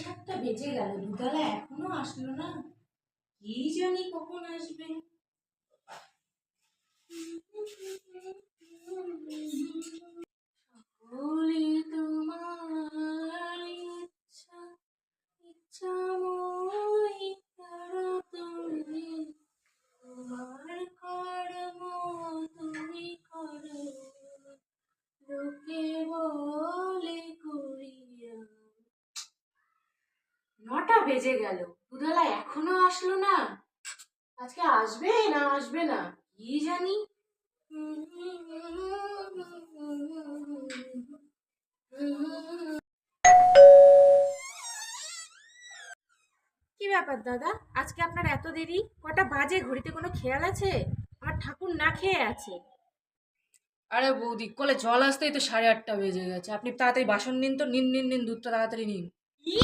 7:30 বেজে গেল, দুধওয়ালা এখনো আসলো না। কি জানি কখন আসবে। সকলে তোমার ইচ্ছা, ইচ্ছাময় তারা তুমি, তোমার কর্ম তুমি করো, লোকে বলে করিয়া। 9টা বেজে গেল, দুধওয়ালা এখনো আসলো না। আজকে আসবে না আসবে না কি জানি। কি ব্যাপার দাদা, আজকে আপনার এত দেরি? কটা বাজে? ঘড়িতে কোনো খেয়াল আছে? আমার ঠাকুর না খেয়ে আছে। আরে বৌদি, কলে জল আসতেই তো 8:30 বেজে গেছে। আপনি তাড়াতাড়ি বাসন নিন তো, নিন নিন নিন, দুধটা তাড়াতাড়ি নিন। কি?